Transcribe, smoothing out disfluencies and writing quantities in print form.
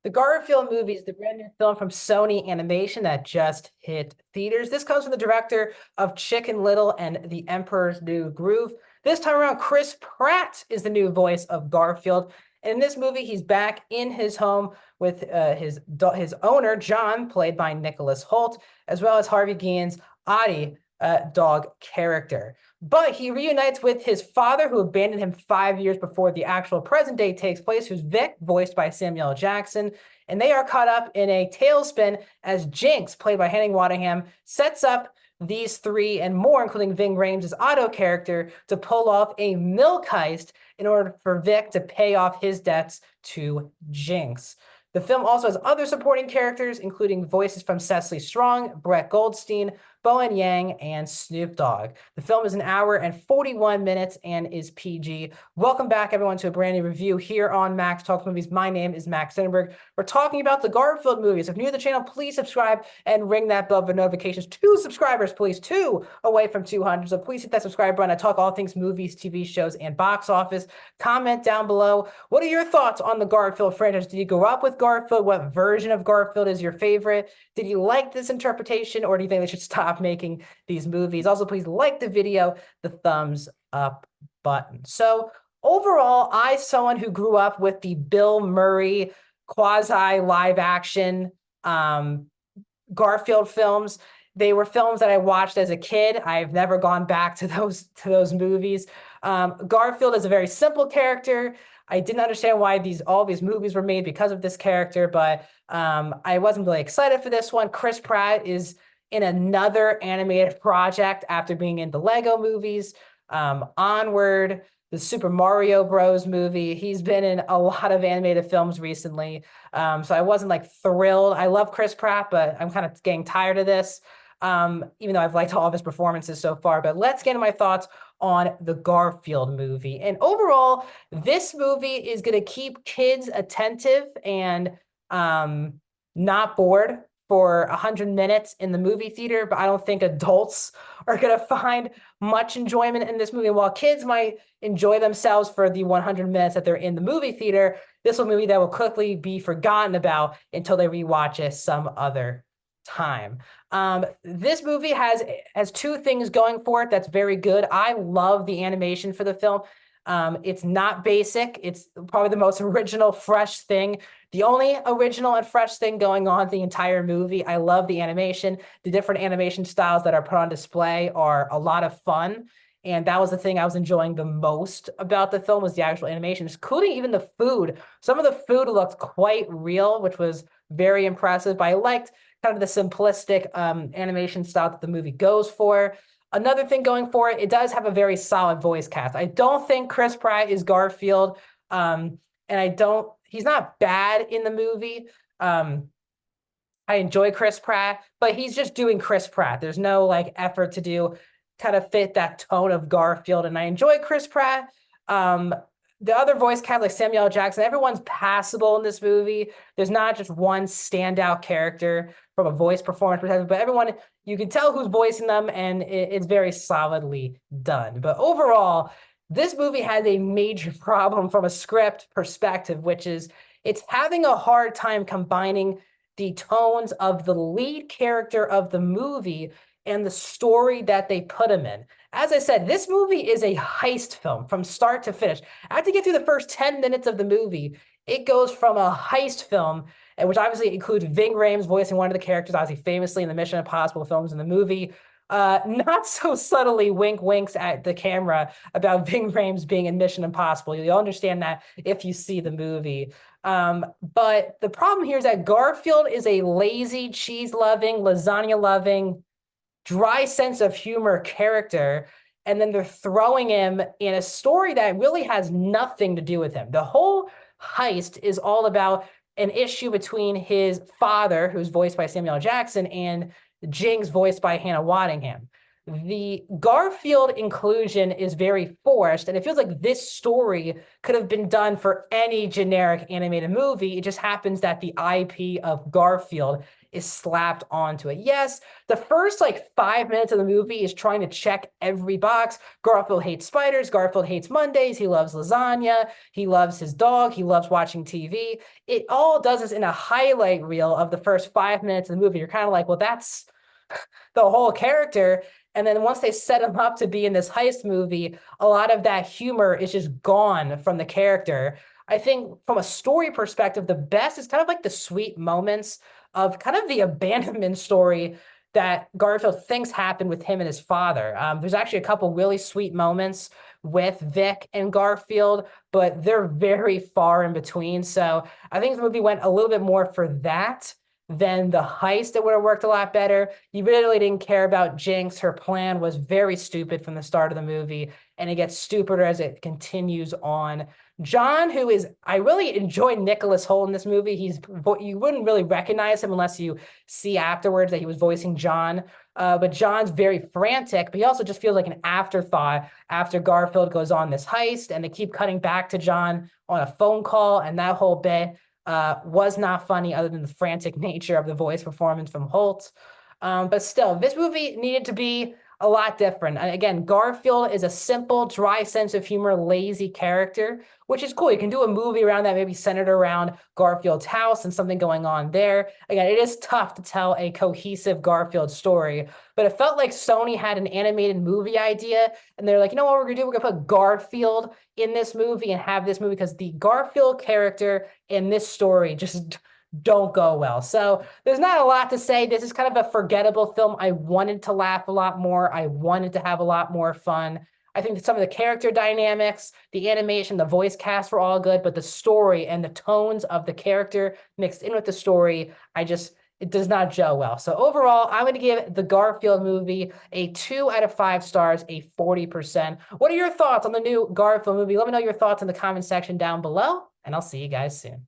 The Garfield movie is the brand new film from Sony Animation that just hit theaters. This comes from the director of Chicken Little and The Emperor's New Groove. This time around, Chris Pratt is the new voice of Garfield. And in this movie, he's back in his home with his owner, John, played by Nicholas Hoult, as well as Harvey Guillen's Audie, dog character. But he reunites with his father, who abandoned him 5 years before the actual present day takes place, who's Vic, voiced by Samuel L. Jackson. And they are caught up in a tailspin as Jinx, played by Henning Waddingham, sets up these three and more, including Ving Rhames' Otto character, to pull off a milk heist in order for Vic to pay off his debts to Jinx. The film also has other supporting characters, including voices from Cecily Strong, Brett Goldstein, Bowen Yang, and Snoop Dogg. The film is an hour and 41 minutes and is PG. Welcome back, everyone, to a brand new review here on Max Talks Movies. My name is Max Stenberg. We're talking about the Garfield movies. If you're new to the channel, please subscribe and ring that bell for notifications. 2 subscribers, please. 2 away from 200. So please hit that subscribe button. I talk all things movies, TV shows, and box office. Comment down below. What are your thoughts on the Garfield franchise? Did you grow up with Garfield? What version of Garfield is your favorite? Did you like this interpretation, or do you think they should stop making these movies? Also, please like the video, the thumbs up button. So overall, someone who grew up with the Bill Murray quasi live action Garfield films. They were films that I watched as a kid. I've never gone back to those movies. Garfield is a very simple character. I didn't understand why all these movies were made because of this character, but I wasn't really excited for this one. Chris Pratt is in another animated project after being in the Lego movies, Onward, the Super Mario Bros. Movie. He's been in a lot of animated films recently, so I wasn't like thrilled. I love Chris Pratt, but I'm kind of getting tired of this, even though I've liked all of his performances so far. But let's get into my thoughts on the Garfield movie. And overall, this movie is going to keep kids attentive and not bored for 100 minutes in the movie theater, but I don't think adults are going to find much enjoyment in this movie. While kids might enjoy themselves for the 100 minutes that they're in the movie theater, this will be a movie that will quickly be forgotten about until they rewatch it some other time. This movie has 2 things going for it that's very good. I love the animation for the film. It's not basic. It's probably the most original, fresh thing. The only original and fresh thing going on the entire movie. I love the animation. The different animation styles that are put on display are a lot of fun. And that was the thing I was enjoying the most about the film, was the actual animation, including even the food. Some of the food looked quite real, which was very impressive. But I liked kind of the simplistic animation style that the movie goes for. Another thing going for it, it does have a very solid voice cast. I don't think Chris Pratt is Garfield, and he's not bad in the movie. I enjoy Chris Pratt, but he's just doing Chris Pratt. There's no like effort to kind of fit that tone of Garfield, and I enjoy Chris Pratt. The other voice cast, like Samuel L. Jackson, everyone's passable in this movie. There's not just one standout character from a voice performance perspective, but everyone, you can tell who's voicing them, and it's very solidly done. But overall, this movie has a major problem from a script perspective, which is it's having a hard time combining the tones of the lead character of the movie and the story that they put him in. As I said, this movie is a heist film from start to finish. After you get through the first 10 minutes of the movie, it goes from a heist film, which obviously includes Ving Rhames voicing one of the characters, obviously famously in the Mission Impossible films in the movie. Not so subtly winks at the camera about Ving Rhames being in Mission Impossible. You'll understand that if you see the movie. But the problem here is that Garfield is a lazy, cheese-loving, lasagna-loving, dry sense of humor character, and then they're throwing him in a story that really has nothing to do with him. The whole heist is all about an issue between his father, who's voiced by Samuel L. Jackson, and Jinx, voiced by Hannah Waddingham. The Garfield inclusion is very forced, and it feels like this story could have been done for any generic animated movie. It just happens that the IP of Garfield is slapped onto it. Yes, the first like 5 minutes of the movie is trying to check every box. Garfield hates spiders. Garfield hates Mondays. He loves lasagna. He loves his dog. He loves watching TV. It all does is in a highlight reel of the first 5 minutes of the movie. You're kind of like, well, that's the whole character. And then once they set him up to be in this heist movie, a lot of that humor is just gone from the character. I think from a story perspective, the best is kind of like the sweet moments of kind of the abandonment story that Garfield thinks happened with him and his father. There's actually a couple really sweet moments with Vic and Garfield, but they're very far in between. So I think the movie went a little bit more for that than the heist. That would have worked a lot better. You really didn't care about Jinx. Her plan was very stupid from the start of the movie, and it gets stupider as it continues on. John, who is, I really enjoy Nicholas Hoult in this movie. You wouldn't really recognize him unless you see afterwards that he was voicing John. But John's very frantic, but he also just feels like an afterthought after Garfield goes on this heist, and they keep cutting back to John on a phone call, and that whole bit was not funny other than the frantic nature of the voice performance from Holt. But still, this movie needed to be a lot different. And again, Garfield is a simple, dry sense of humor, lazy character, which is cool. You can do a movie around that, maybe centered around Garfield's house and something going on there. Again, it is tough to tell a cohesive Garfield story, but it felt like Sony had an animated movie idea, and they're like, you know what we're gonna do? We're gonna put Garfield in this movie and have this movie, because the Garfield character in this story just don't go well. So there's not a lot to say. This is kind of a forgettable film. I wanted to laugh a lot more. I wanted to have a lot more fun. I think that some of the character dynamics, the animation, the voice cast were all good, but the story and the tones of the character mixed in with the story, it does not gel well. So overall, I'm going to give the Garfield movie a 2 out of 5 stars, a 40%. What are your thoughts on the new Garfield movie? Let me know your thoughts in the comment section down below, and I'll see you guys soon.